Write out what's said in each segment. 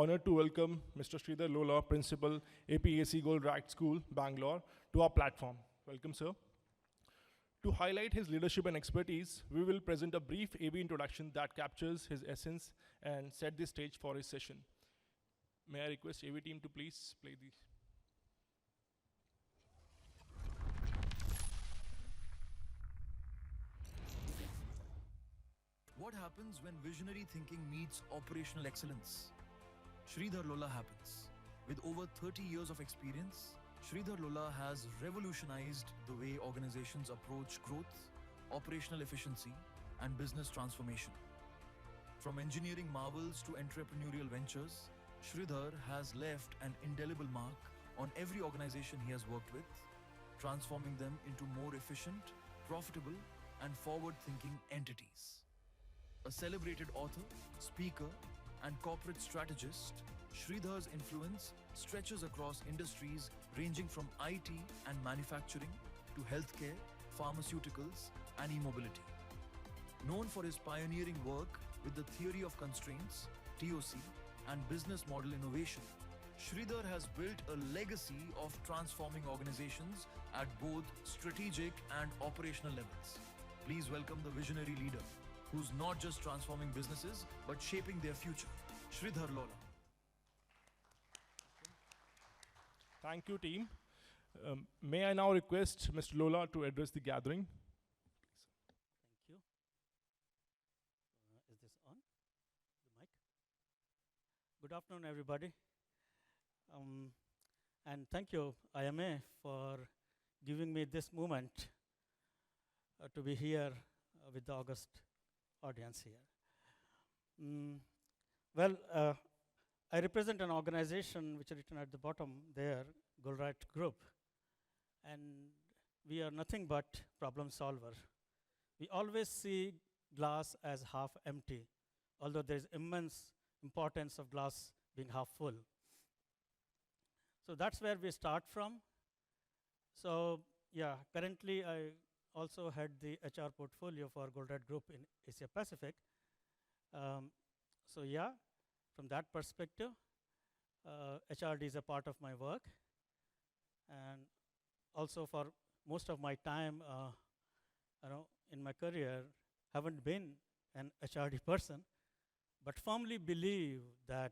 honored to welcome Mr. Shridhar Lolla, Principal, APAC Goldratt School, Bangalore, to our platform. Welcome, sir. To highlight his leadership and expertise, we will present a brief AV introduction that captures his essence and set the stage for his session. May I request AV team to please play the... What happens when visionary thinking meets operational excellence? Shridhar Lolla happens. With over 30 years of experience, Shridhar Lolla has revolutionized the way organizations approach growth, operational efficiency, and business transformation. From engineering marvels to entrepreneurial ventures, Shridhar has left an indelible mark on every organization he has worked with, transforming them into more efficient, profitable, and forward-thinking entities. A celebrated author, speaker, and corporate strategist, Shridhar's influence stretches across industries ranging from IT and manufacturing to healthcare, pharmaceuticals, and e-mobility. Known for his pioneering work with the theory of constraints, TOC, and business model innovation, Shridhar has built a legacy of transforming organizations at both strategic and operational levels. Please welcome the visionary leader, who's not just transforming businesses, but shaping their future, Shridhar Lolla. Thank you, team. May I now request Mr. Lolla to address the gathering? Thank you. Is this on? The mic? Good afternoon, everybody. And thank you, IMA, for giving me this moment to be here with the August audience here. I represent an organization which is written at the bottom there, Goldratt Group, and we are nothing but problem solver. We always see glass as half empty, although there is immense importance of glass being half full. So that's where we start from. So yeah, currently I also head the HR portfolio for Goldratt Group in Asia Pacific. So yeah, from that perspective, HRD is a part of my work. And also for most of my time, in my career, haven't been an HRD person, but firmly believe that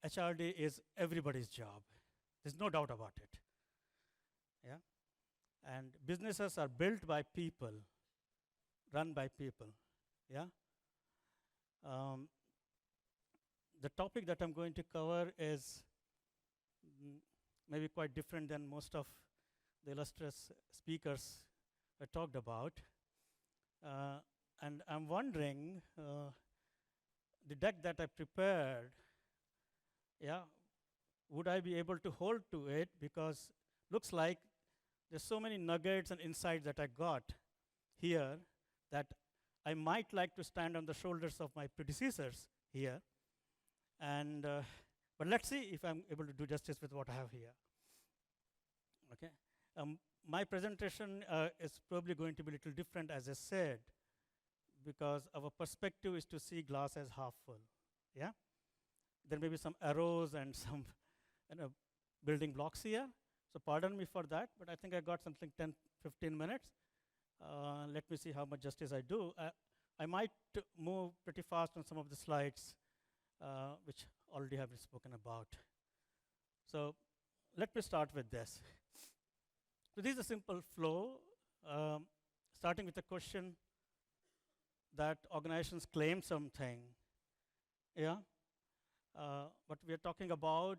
HRD is everybody's job. There's no doubt about it. Yeah. And businesses are built by people, run by people. Yeah. The topic that I'm going to cover is maybe quite different than most of the illustrious speakers I talked about. And I'm wondering, the deck that I prepared, yeah, would I be able to hold to it? Because looks like there's so many nuggets and insights that I got here that I might like to stand on the shoulders of my predecessors here. And but let's see if I'm able to do justice with what I have here. Okay. My presentation is probably going to be a little different, as I said, because our perspective is to see glass as half full. Yeah. There may be some arrows and some building blocks here. So pardon me for that, but I think I got something 10, 15 minutes. Let me see how much justice I do. I might move pretty fast on some of the slides, which already have been spoken about. So let me start with this. So this is a simple flow, starting with a question that organizations claim something. Yeah. But we are talking about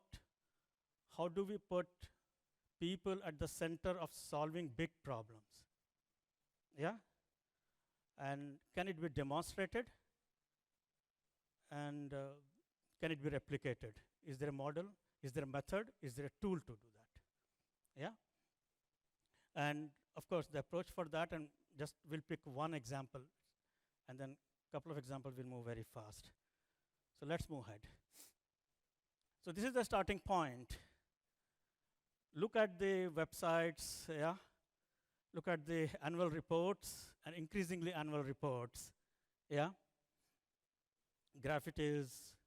how do we put people at the center of solving big problems. Yeah. And can it be demonstrated? And can it be replicated? Is there a model? Is there a method? Is there a tool to do that? Yeah. And of course, the approach for that, and just we'll pick one example, and then a couple of examples will move very fast. So let's move ahead. So this is the starting point. Look at the websites, yeah. Look at the annual reports and increasingly annual reports, yeah. Graphities,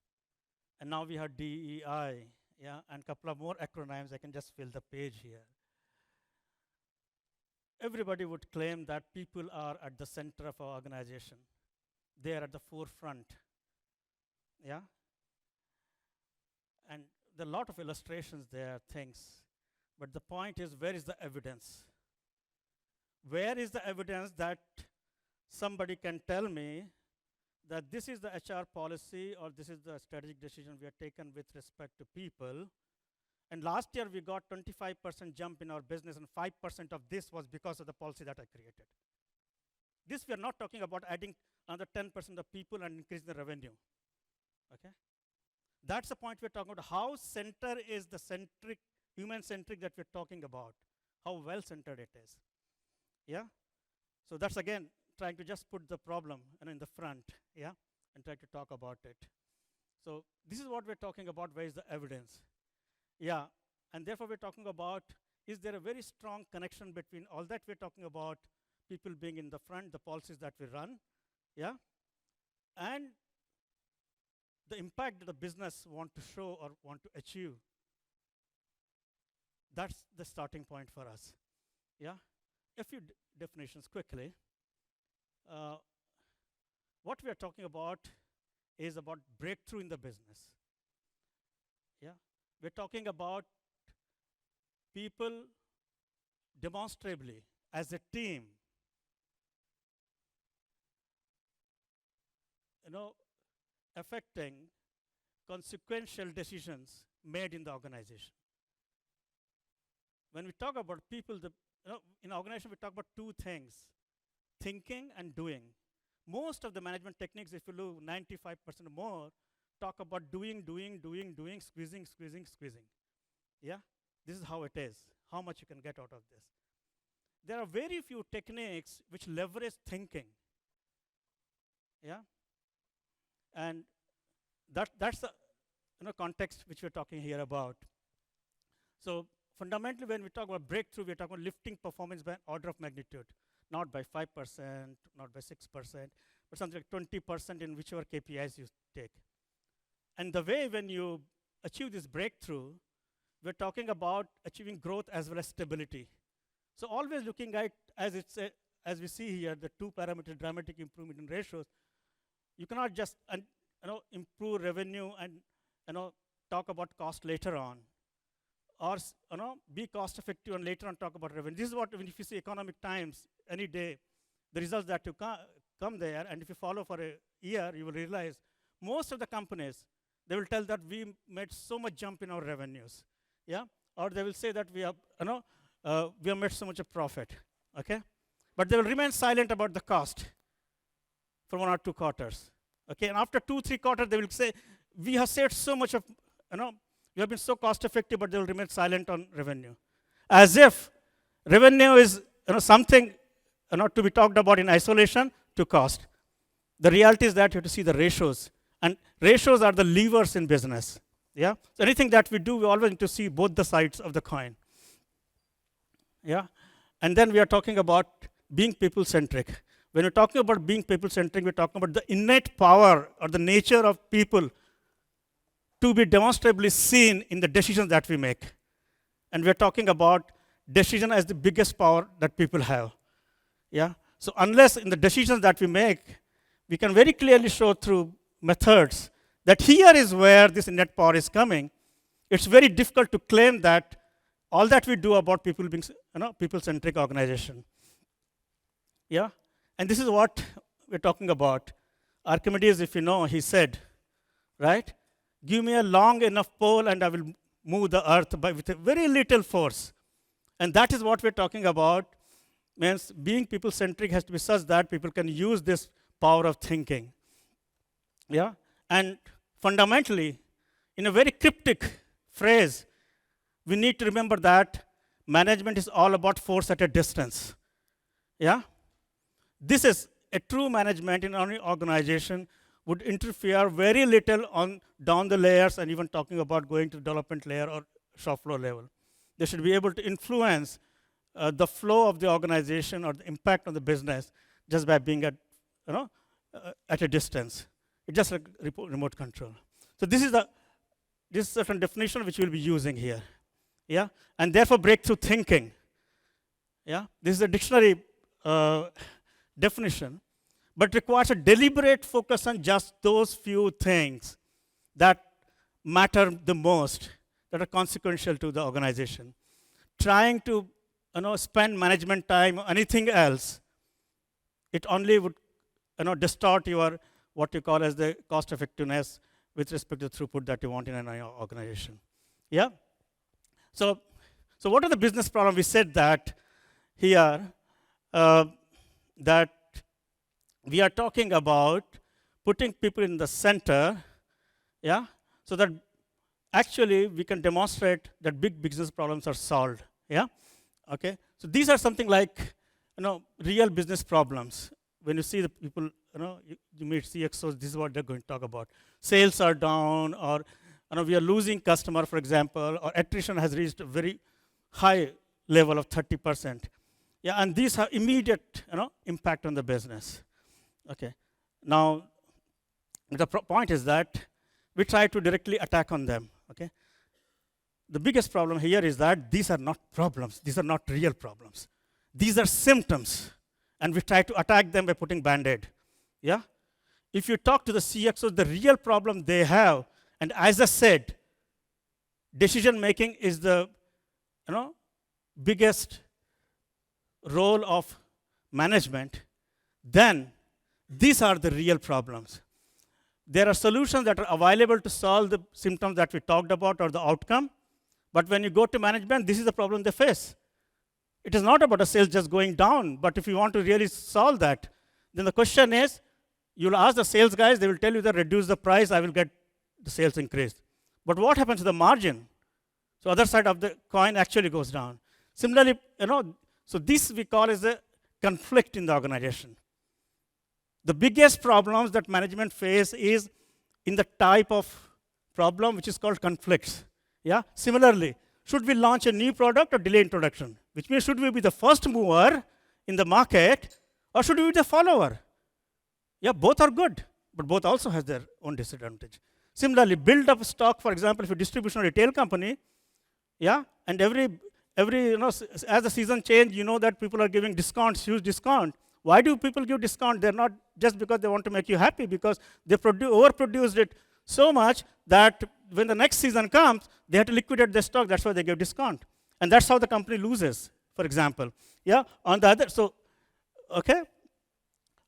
and now we have DEI, yeah, and a couple of more acronyms. I can just fill the page here. Everybody would claim that people are at the center of our organization. They are at the forefront, yeah? And there are a lot of illustrations there, things. But the point is, where is the evidence? Where is the evidence that somebody can tell me that this is the HR policy or this is the strategic decision we have taken with respect to people? And last year we got 25% jump in our business, and 5% of this was because of the policy that I created. This we are not talking about adding another 10% of people and increasing the revenue. Okay? That's the point we're talking about. How center is the centric, human-centric that we're talking about. How well-centered it is. Yeah? So that's again trying to just put the problem in the front, yeah, and try to talk about it. So this is what we're talking about. Where is the evidence? Yeah, and therefore we're talking about, is there a very strong connection between all that we're talking about, people being in the front, the policies that we run, yeah, and the impact that the business want to show or want to achieve. That's the starting point for us, yeah. A few definitions quickly. What we are talking about is about breakthrough in the business. Yeah, we're talking about people demonstrably as a team, affecting consequential decisions made in the organization. When we talk about people, in organization we talk about two things: thinking and doing. Most of the management techniques, if you look 95% or more, talk about doing, squeezing. Yeah, this is how it is, how much you can get out of this. There are very few techniques which leverage thinking. Yeah, and that's the context which we're talking here about. So fundamentally, when we talk about breakthrough, we're talking about lifting performance by an order of magnitude. Not by 5%, not by 6%, but something like 20% in whichever KPIs you take. And the way when you achieve this breakthrough, we're talking about achieving growth as well as stability. So always looking at, as we see here, the two parameter dramatic improvement in ratios. You cannot just improve revenue and talk about cost later on, or be cost effective and later on talk about revenue. This is what, if you see Economic Times any day, the results that you come there, and if you follow for a year, you will realize most of the companies, they will tell that we made so much jump in our revenues, yeah, or they will say that we have made so much of profit, okay, but they will remain silent about the cost for 1 or 2 quarters, okay, and after 2-3 quarters, they will say we have saved so much of, we have been so cost effective, but they will remain silent on revenue, as if revenue is something to be talked about in isolation to cost. The reality is that you have to see the ratios, and ratios are the levers in business. Yeah, so anything that we do, we always need to see both the sides of the coin. Yeah, and then we are talking about being people-centric. When we're talking about being people-centric, we're talking about the innate power or the nature of people to be demonstrably seen in the decisions that we make. And we're talking about decision as the biggest power that people have. Yeah. So unless in the decisions that we make, we can very clearly show through methods that here is where this innate power is coming, it's very difficult to claim that all that we do about people being, people-centric organization. Yeah. And this is what we're talking about. Archimedes, if you know, he said, right? Give me a long enough pole and I will move the earth with a very little force. And that is what we're talking about. Means being people-centric has to be such that people can use this power of thinking. Yeah? And fundamentally, in a very cryptic phrase, we need to remember that management is all about force at a distance. Yeah? This is a true management in any organization would interfere very little on down the layers and even talking about going to development layer or shop floor level. They should be able to influence the flow of the organization or the impact on the business just by being at a distance. It's just like remote control. So this is the this certain definition which we'll be using here. Yeah, and therefore breakthrough thinking. Yeah, this is a dictionary definition, but requires a deliberate focus on just those few things that matter the most, that are consequential to the organization. Trying to spend management time on anything else, it only would distort your what you call as the cost effectiveness with respect to throughput that you want in an organization. Yeah. So what are the business problems? We said that here that we are talking about putting people in the center, yeah, so that actually we can demonstrate that big business problems are solved. Yeah. Okay. So these are something like real business problems. When you see the people, you meet CXOs, this is what they're going to talk about. Sales are down, or we are losing customer, for example, or attrition has reached a very high level of 30%. Yeah, and these have immediate impact on the business. Okay. Now, the point is that we try to directly attack on them. Okay. The biggest problem here is that these are not problems. These are not real problems. These are symptoms. And we try to attack them by putting Band-Aid. Yeah? If you talk to the CXOs, the real problem they have, and as I said, decision making is the biggest role of management, then these are the real problems. There are solutions that are available to solve the symptoms that we talked about or the outcome, but when you go to management, this is the problem they face. It is not about a sales just going down, but if you want to really solve that, then the question is, you'll ask the sales guys, they will tell you that reduce the price, I will get the sales increased. But what happens to the margin? So other side of the coin actually goes down. Similarly, so this we call as a conflict in the organization. The biggest problems that management face is in the type of problem which is called conflicts. Yeah. Similarly, should we launch a new product or delay introduction? Which means should we be the first mover in the market or should we be the follower? Yeah, both are good, but both also has their own disadvantage. Similarly, build up stock, for example, if you're a distribution or retail company, yeah, and every as the season change, that people are giving discounts, huge discount. Why do people give discount? They're not just because they want to make you happy, because they overproduced it so much that when the next season comes, they have to liquidate their stock. That's why they give discount. And that's how the company loses, for example. Yeah, on the other, so, okay.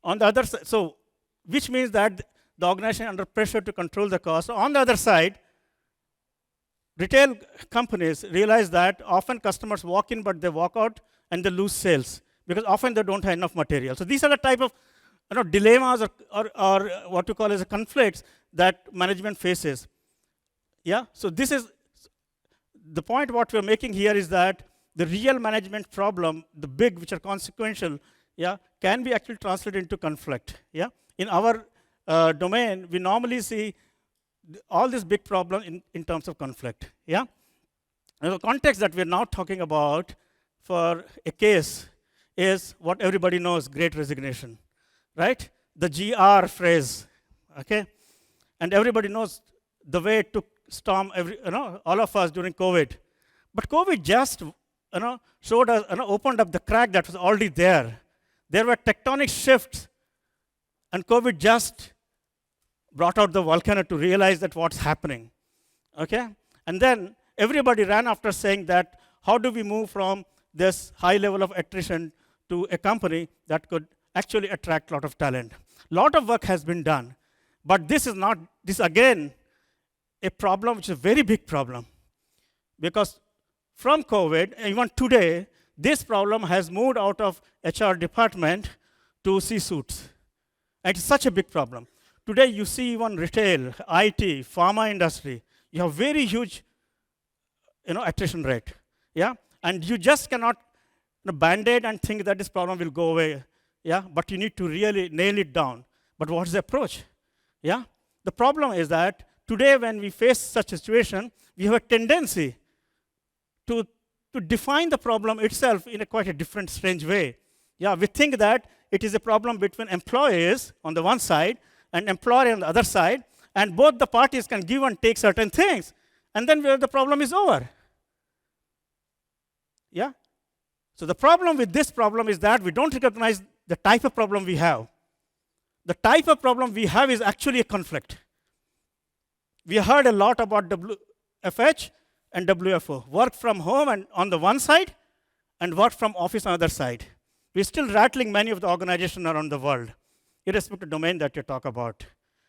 On the other side, so, which means that the organization under pressure to control the cost. On the other side, retail companies realize that often customers walk in, but they walk out and they lose sales because often they don't have enough material. So these are the type of dilemmas or what you call as conflicts that management faces. Yeah. So this is the point. What we're making here is that the real management problem, the big, which are consequential, yeah, can be actually translated into conflict. Yeah. In our domain, we normally see all these big problems in terms of conflict. Yeah. And the context that we're now talking about for a case is what everybody knows: Great Resignation, right? The GR phrase, okay? And everybody knows the way it took storm all of us during COVID. But COVID just showed us, opened up the crack that was already there. There were tectonic shifts, and COVID just brought out the volcano to realize that what's happening, okay? And then everybody ran after saying that, how do we move from this high level of attrition to a company that could actually attract a lot of talent? A lot of work has been done, but this again, a problem which is a very big problem. Because from COVID, even today, this problem has moved out of HR department to C-suites. And it's such a big problem. Today, you see even retail, IT, pharma industry, you have very huge attrition rate. Yeah? And you just cannot band-aid and think that this problem will go away. Yeah? But you need to really nail it down. But what's the approach? Yeah? The problem is that today, when we face such a situation, we have a tendency to define the problem itself in a quite a different, strange way. Yeah, we think that it is a problem between employees on the one side and employer on the other side, and both the parties can give and take certain things. and then the problem is over. Yeah? So the problem with this problem is that we don't recognize the type of problem we have. The type of problem we have is actually a conflict. We heard a lot about WFH and WFO, work from home and on the one side, and work from office on the other side. We're still rattling many of the organizations around the world, irrespective of the domain that you talk about.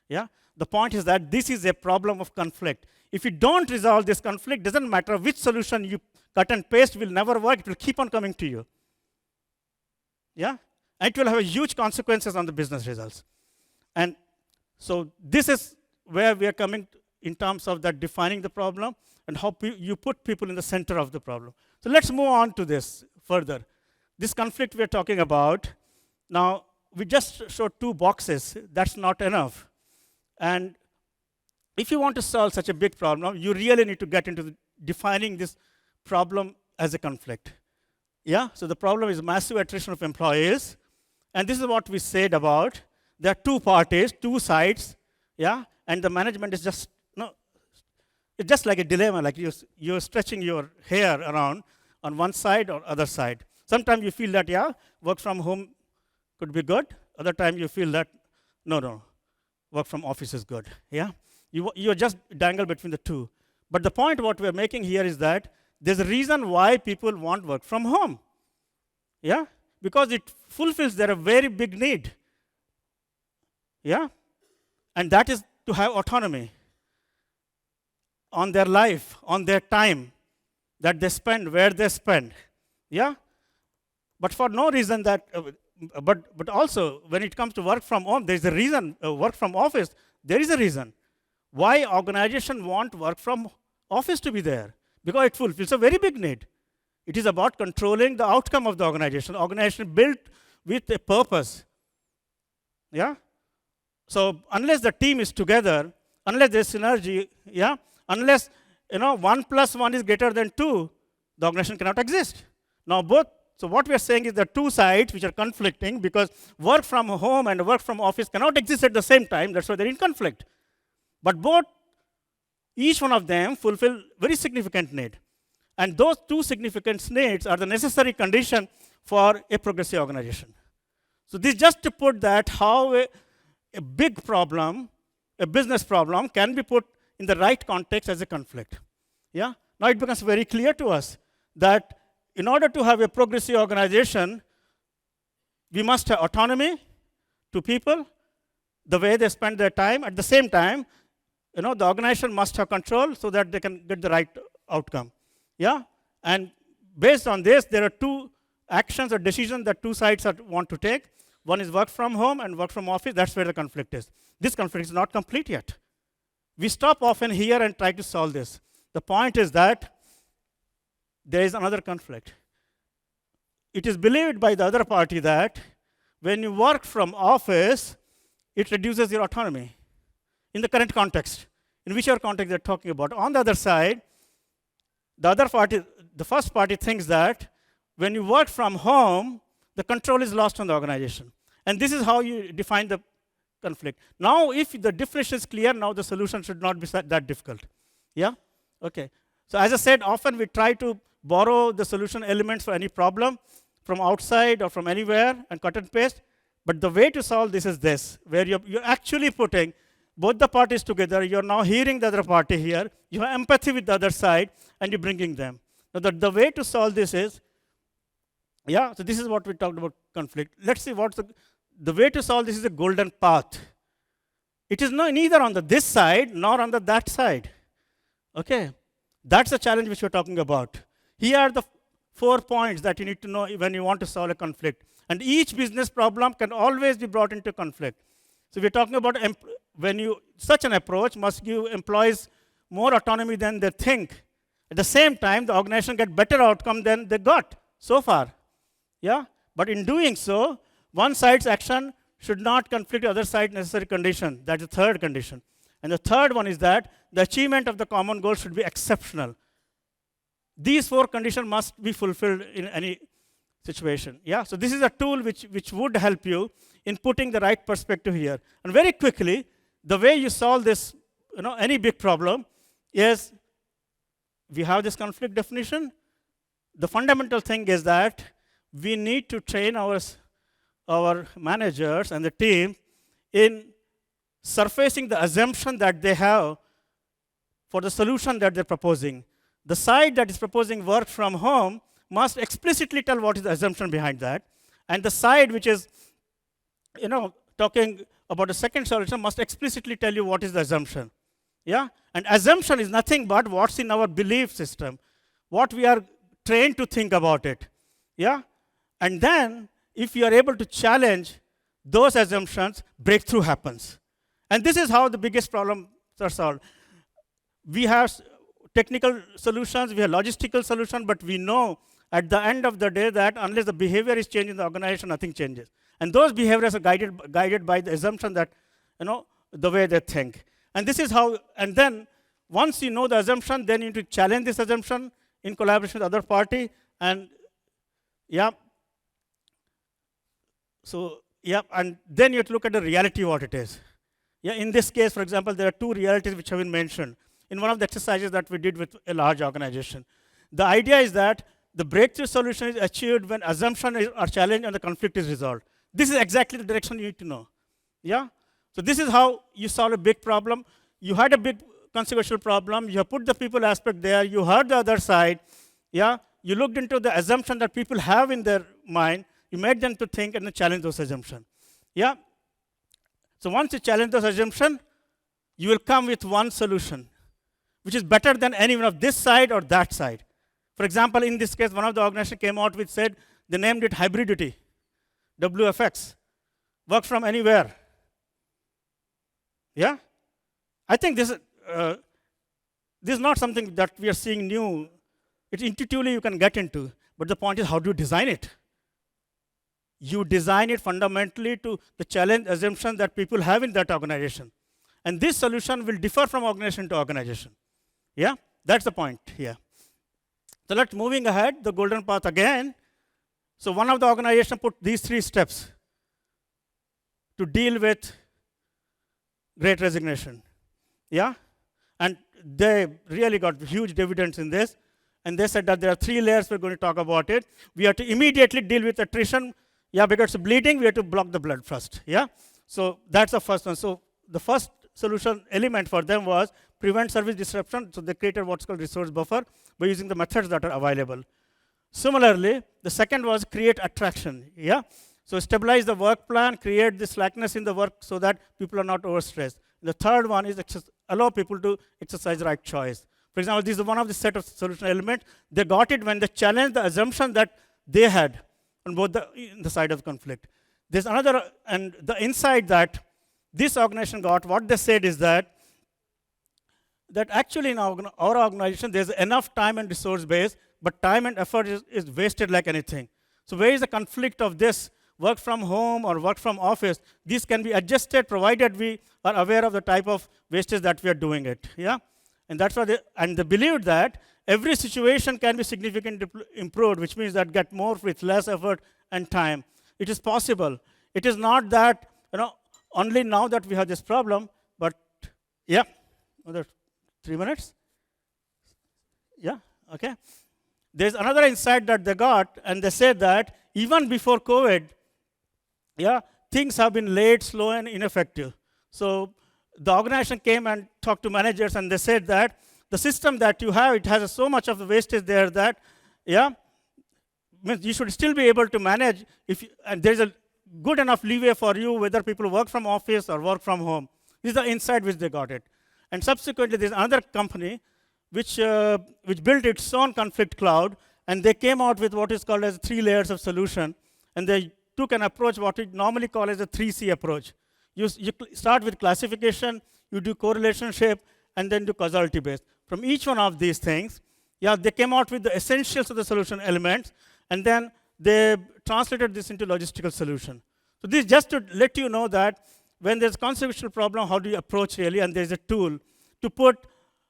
Yeah? The point is that this is a problem of conflict. If you don't resolve this conflict, doesn't matter which solution you cut and paste, will never work. It will keep on coming to you. Yeah? And it will have huge consequences on the business results. And so this is where we are coming in terms of that defining the problem and how you put people in the center of the problem. So let's move on to this further. This conflict we're talking about, now we just showed 2 boxes. That's not enough. And if you want to solve such a big problem, you really need to get into defining this problem as a conflict. Yeah? So the problem is massive attrition of employees. And this is what we said about. There are 2 parties, 2 sides, yeah? And the management is just, it's just like a dilemma, like you're stretching your hair around on one side or other side. Sometimes you feel that, yeah, work from home could be good. Other time you feel that, no, work from office is good, yeah? You're just dangled between the 2. But the point what we're making here is that there's a reason why people want work from home, yeah? Because it fulfills their very big need, yeah? And that is to have autonomy on their life, on their time that they spend, where they spend, yeah? But for no reason that, but also when it comes to work from home, there's a reason, work from office, there is a reason why organizations want work from office to be there, because it fulfills a very big need. It is about controlling the outcome of the organization. Organization built with a purpose, yeah? So unless the team is together, unless there's synergy, yeah? Unless, 1 + 1 is greater than 2, the organization cannot exist. Now so what we are saying is that 2 sides which are conflicting, because work from home and work from office cannot exist at the same time, that's why they're in conflict. But each one of them fulfill very significant need. And those 2 significant needs are the necessary condition for a progressive organization. So this just to put that how a big problem, a business problem, can be put in the right context as a conflict. Yeah? Now it becomes very clear to us that in order to have a progressive organization, we must have autonomy to people, the way they spend their time. At the same time, the organization must have control so that they can get the right outcome. Yeah? And based on this, there are 2 actions or decisions that 2 sides want to take. One is work from home and work from office. That's where the conflict is. This conflict is not complete yet. We stop often here and try to solve this. The point is that there is another conflict. It is believed by the other party that when you work from office, it reduces your autonomy in the current context, in whichever context they're talking about. On the other side, the first party thinks that when you work from home, the control is lost on the organization. And this is how you define the conflict. Now, if the definition is clear, now the solution should not be that difficult. Yeah? Okay. So as I said, often we try to borrow the solution elements for any problem from outside or from anywhere and cut and paste. But the way to solve this is this, where you're actually putting both the parties together. You're now hearing the other party here. You have empathy with the other side, and you're bringing them. Now, the way to solve this is, yeah, so this is what we talked about conflict. Let's see what's the way to solve this is a golden path. It is neither on this side nor on that side. Okay? That's the challenge which we're talking about. Here are the 4 points that you need to know when you want to solve a conflict. And each business problem can always be brought into conflict. So we're talking about such an approach must give employees more autonomy than they think. At the same time, the organization get better outcome than they got so far. Yeah? But in doing so, one side's action should not conflict with the other side's necessary condition. That's the 3rd condition. And the 3rd one is that the achievement of the common goal should be exceptional. These 4 conditions must be fulfilled in any situation. Yeah? So this is a tool which would help you in putting the right perspective here. And very quickly, the way you solve this, any big problem is we have this conflict definition. The fundamental thing is that we need to train our managers and the team in surfacing the assumption that they have for the solution that they're proposing. The side that is proposing work from home must explicitly tell what is the assumption behind that. And the side which is, talking about the second solution must explicitly tell you what is the assumption. Yeah? And assumption is nothing but what's in our belief system, what we are trained to think about it. Yeah? And then, if you are able to challenge those assumptions, breakthrough happens. And this is how the biggest problems are solved. We have technical solutions, we have logistical solutions, but we know at the end of the day that unless the behavior is changed in the organization, nothing changes. And those behaviors are guided by the assumption that, the way they think. And this is how, and then once you know the assumption, then you need to challenge this assumption in collaboration with the other party. And and then you have to look at the reality what it is. In this case, for example, there are two realities which have been mentioned in one of the exercises that we did with a large organization. The idea is that the breakthrough solution is achieved when assumptions are challenged and the conflict is resolved. This is exactly the direction you need to know. So this is how you solve a big problem. You had a big consequential problem. You have put the people aspect there. You heard the other side. You looked into the assumption that people have in their mind. You made them to think and then challenge those assumptions. So once you challenge those assumptions, you will come with one solution, which is better than any one of this side or that side. For example, in this case, one of the organizations came out with said, they named it hybridity, WFX, work from anywhere. I think this is not something that we are seeing new. It's intuitively you can get into, but the point is how do you design it? You design it fundamentally to the challenge assumption that people have in that organization. And this solution will differ from organization to organization. That's the point here. So let's moving ahead, the golden path again. So one of the organizations put these 3 steps to deal with Great Resignation. And they really got huge dividends in this. And they said that there are 3 layers we're going to talk about it. We have to immediately deal with attrition. Because it's bleeding, we have to block the blood first. So that's the first one. So the first solution element for them was prevent service disruption. So they created what's called resource buffer by using the methods that are available. Similarly, the second was create attraction. So stabilize the work plan, create this slackness in the work so that people are not overstressed. The third one is allow people to exercise right choice. For example, this is one of the set of solution elements. They got it when they challenged the assumption that they had on both the side of the conflict. There's another, and the insight that this organization got, what they said is that actually in our organization, there's enough time and resource base, but time and effort is wasted like anything. So where is the conflict of this work from home or work from office? This can be adjusted provided we are aware of the type of wastage that we are doing it. And that's why they believed that every situation can be significantly improved, which means that get more with less effort and time. It is possible. It is not that, only now that we have this problem, but another 3 minutes. Okay. There's another insight that they got, and they said that even before COVID, things have been late, slow, and ineffective. So the organization came and talked to managers, and they said that the system that you have, it has so much of the wastage there that, means you should still be able to manage and there's a good enough leeway for you whether people work from office or work from home. This is the insight which they got it. And subsequently, there's another company which built its own conflict cloud, and they came out with what is called as 3 layers of solution, and they took an approach what we normally call as a 3C approach. You start with classification, you do correlation shape, and then do causality based. From each one of these things, they came out with the essentials of the solution elements, and then they translated this into logistical solution. So this is just to let you know that when there's a consequential problem, how do you approach really? And there's a tool to put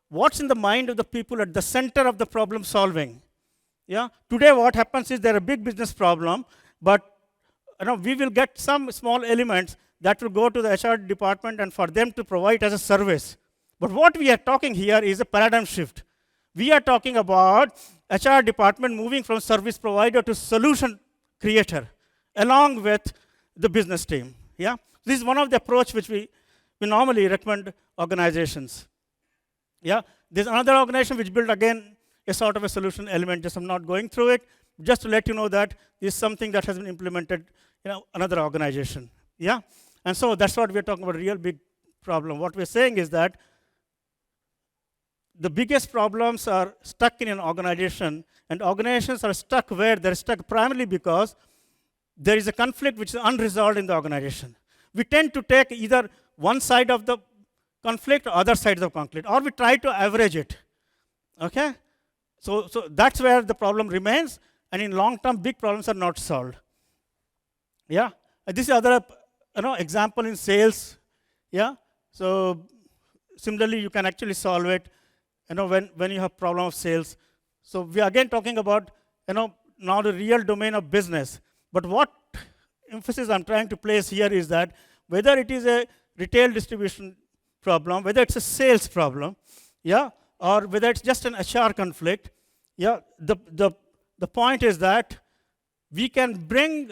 what's in the mind of the people at the center of the problem solving. Today what happens is there a big business problem, but we will get some small elements that will go to the HR department and for them to provide as a service. But what we are talking here is a paradigm shift. We are talking about HR department moving from service provider to solution creator, along with the business team. Yeah, this is one of the approach which we normally recommend organizations. Yeah, there's another organization which built again a sort of a solution element. Just I'm not going through it, just to let you know that this is something that has been implemented in another organization. Yeah, and so that's what we're talking about. Real big problem. What we're saying is that the biggest problems are stuck in an organization, and organizations are stuck where they're stuck primarily because there is a conflict which is unresolved in the organization. We tend to take either one side of the conflict or other sides of conflict, or we try to average it. Okay? So that's where the problem remains, and in long term, big problems are not solved. Yeah? This is other example in sales. Yeah? So similarly, you can actually solve it when you have problem of sales. So we are again talking about now the real domain of business. But what emphasis I'm trying to place here is that whether it is a retail distribution problem, whether it's a sales problem, yeah, or whether it's just an HR conflict, yeah, the point is that we can bring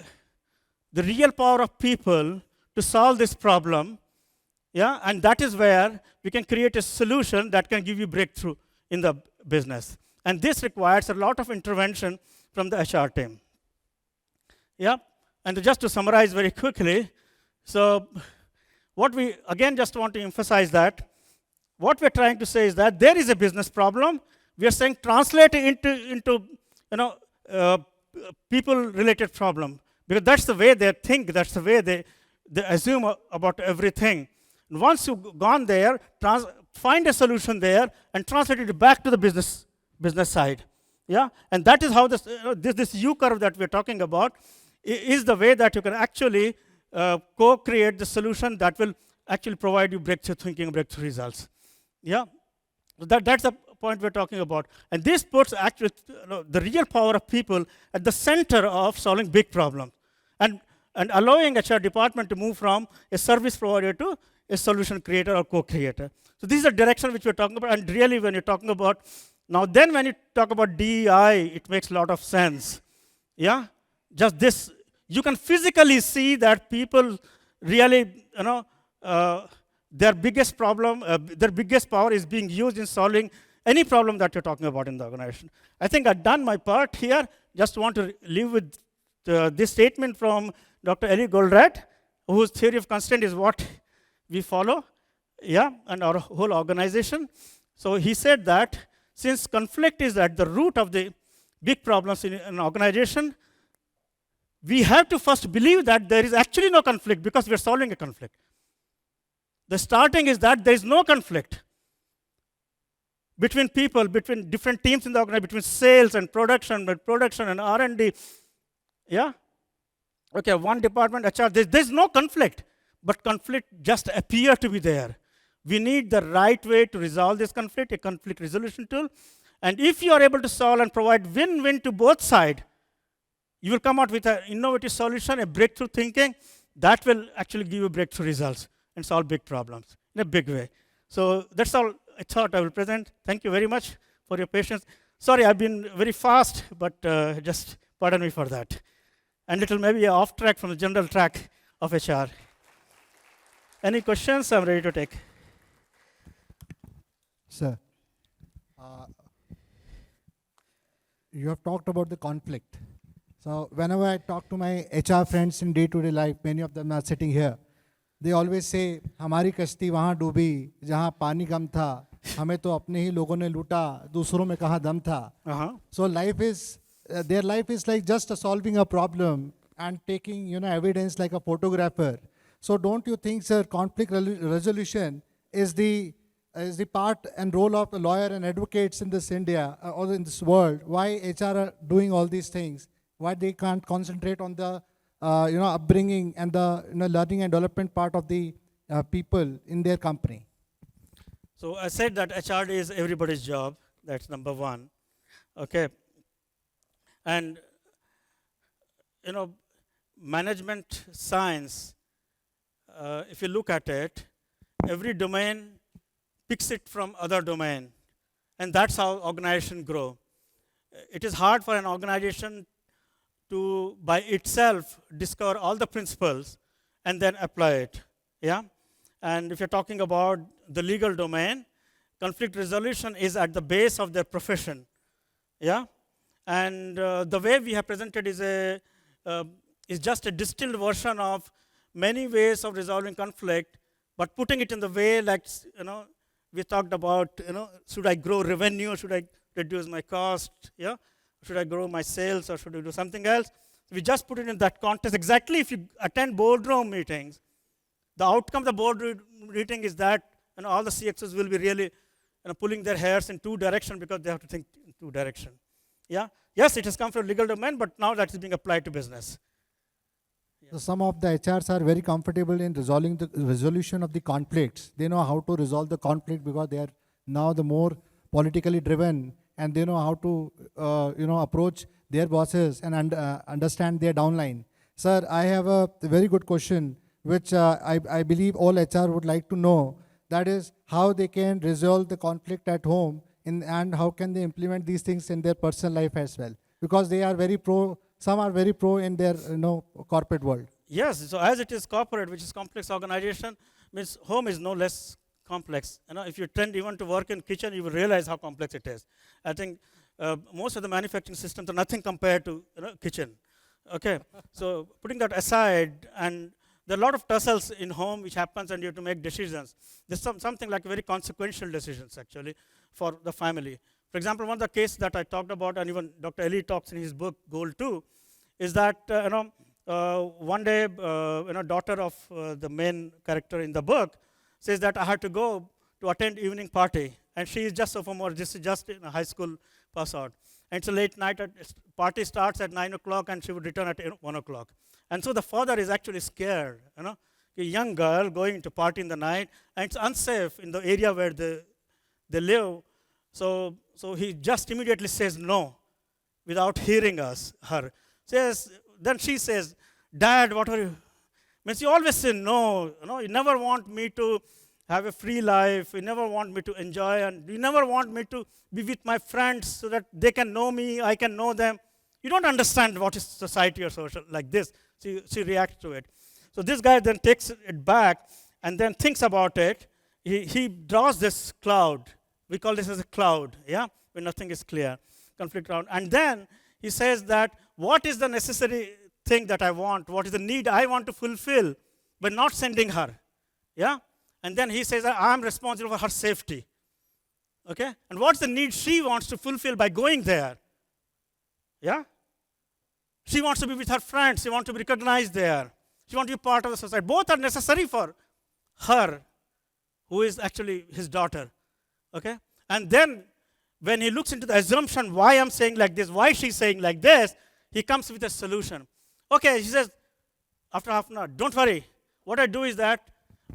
the real power of people to solve this problem, yeah, and that is where we can create a solution that can give you breakthrough in the business. And this requires a lot of intervention from the HR team. Yeah, and just to summarize very quickly, so what we again just want to emphasize that what we're trying to say is that there is a business problem. We are saying translate it into people-related problem, because that's the way they think, that's the way they assume about everything. And once you've gone there, find a solution there and translate it back to the business side. Yeah, and that is how this U curve that we're talking about is the way that you can actually co-create the solution that will actually provide you breakthrough thinking, breakthrough results. Yeah, so that's the point we're talking about. And this puts actually the real power of people at the center of solving big problems, and allowing HR department to move from a service provider to a solution creator or co-creator. So this is the direction which we're talking about. And really, when you're talking about when you talk about DEI, it makes a lot of sense. Yeah, just this, you can physically see that people really, their biggest problem, their biggest power is being used in solving any problem that you're talking about in the organization. I think I've done my part here. Just want to leave with this statement from Dr. Eli Goldratt, whose theory of constraint is what we follow, yeah, and our whole organization. So he said that since conflict is at the root of the big problems in an organization, we have to first believe that there is actually no conflict because we're solving a conflict. The starting is that there is no conflict between people, between different teams in the organization, between sales and production and R&D. Yeah? Okay, one department, HR, there's no conflict, but conflict just appears to be there. We need the right way to resolve this conflict, a conflict resolution tool. And if you are able to solve and provide win-win to both sides, you will come out with an innovative solution, a breakthrough thinking, that will actually give you breakthrough results and solve big problems in a big way. So that's all I thought I will present. Thank you very much for your patience. Sorry, I've been very fast, but just pardon me for that. And it will maybe off track from the general track of HR. Any questions? I'm ready to take. Sir, you have talked about the conflict. So whenever I talk to my HR friends in day-to-day life, many of them are sitting here, they always say, हमारी कश्ती वहाँ डूबी जहाँ पानी कम था, हमें तो अपने ही लोगों ने लूटा, दूसरों में कहाँ दम था. So life is, their life is like just solving a problem and taking evidence like a photographer. So don't you think, sir, conflict resolution is the part and role of the lawyer and advocates in this India or in this world? Why HR are doing all these things? Why they can't concentrate on the upbringing and the learning and development part of the people in their company? So I said that HR is everybody's job. That's number one. Okay. And management science, if you look at it, every domain picks it from other domain and that's how organization grow. It is hard for an organization to, by itself, discover all the principles and then apply it. Yeah? And if you're talking about the legal domain, conflict resolution is at the base of their profession. Yeah? And the way we have presented is just a distilled version of many ways of resolving conflict, but putting it in the way like, we talked about, should I grow revenue, or should I reduce my cost, yeah? Should I grow my sales, or should I do something else? We just put it in that context. Exactly, if you attend boardroom meetings, the outcome of the boardroom meeting is that all the CXOs will be really pulling their hairs in two directions because they have to think in two directions. Yeah? Yes, it has come from legal domain, but now that is being applied to business. So some of the HRs are very comfortable in resolving the resolution of the conflicts. They know how to resolve the conflict because they are now the more politically driven, and they know how to approach their bosses and understand their downline. Sir, I have a very good question, which I believe all HR would like to know. That is how they can resolve the conflict at home, and how can they implement these things in their personal life as well. Because they are very pro, some are very pro in their corporate world. Yes, so as it is corporate, which is complex organization, means home is no less complex. If you tend even to work in kitchen, you will realize how complex it is. I think most of the manufacturing systems are nothing compared to kitchen. Okay, so putting that aside, and there are a lot of tussles in home which happens, and you have to make decisions. There's something like very consequential decisions actually for the family. For example, one of the cases that I talked about, and even Dr. Eli talks in his book Gold 2, is that one day daughter of the main character in the book says that I had to go to attend evening party, and she is just sophomore. This is just in a high school pass out, and it's a late night. Party starts at 9 o'clock, and she would return at 1 o'clock. And so the father is actually scared. A young girl going to party in the night, and it's unsafe in the area where they live. So he just immediately says no, without hearing her. Then she says, "Dad, what are you?" Means you always say no. You never want me to have a free life. You never want me to enjoy, and you never want me to be with my friends so that they can know me, I can know them. You don't understand what is society or social like this. She reacts to it. So this guy then takes it back and then thinks about it. He draws this cloud. We call this as a cloud, yeah, when nothing is clear, conflict cloud. And then he says that what is the necessary thing that I want? What is the need I want to fulfill by not sending her? Yeah? And then he says that I'm responsible for her safety. Okay? And what's the need she wants to fulfill by going there? Yeah? She wants to be with her friends. She wants to be recognized there. She wants to be part of the society. Both are necessary for her, who is actually his daughter. Okay? And then when he looks into the assumption, why I'm saying like this, why she's saying like this, he comes with a solution. Okay, he says, after half an hour, don't worry. What I do is that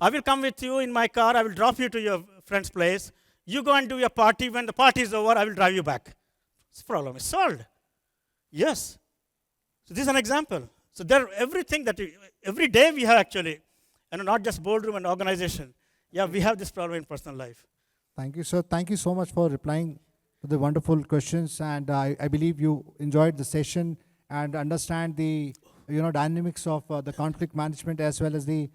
I will come with you in my car. I will drop you to your friend's place. You go and do your party. When the party is over, I will drive you back. This problem is solved. Yes. So this is an example. So there, everything that every day we have actually, and not just boardroom and organization. Yeah, we have this problem in personal life. Thank you, sir. Thank you so much for replying to the wonderful questions. And I believe you enjoyed the session and understand the dynamics of the conflict management, as well as the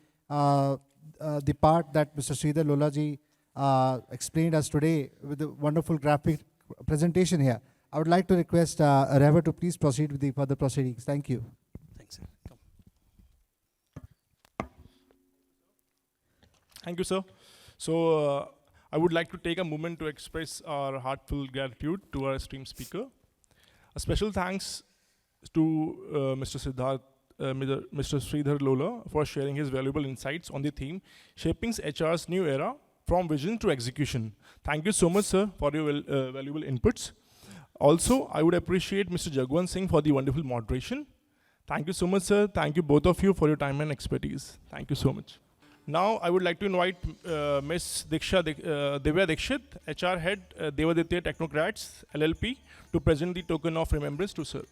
part that Mr. Shridhar Lolla ji explained us today with the wonderful graphic presentation here. I would like to request Rever to please proceed with the further proceedings. Thank you. Thanks, sir. Come. Thank you, sir. So I would like to take a moment to express our heartfelt gratitude to our esteemed speaker. A special thanks to Mr. Shridhar Lolla for sharing his valuable insights on the theme, Shaping HR's New Era, from Vision to Execution. Thank you so much, sir, for your valuable inputs. Also, I would appreciate Mr. Jagwan Singh for the wonderful moderation. Thank you so much, sir. Thank you both of you for your time and expertise. Thank you so much. Now, I would like to invite Ms. Divya Dikshit, HR Head, Devaditya Technocrats, LLP, to present the token of remembrance to sir.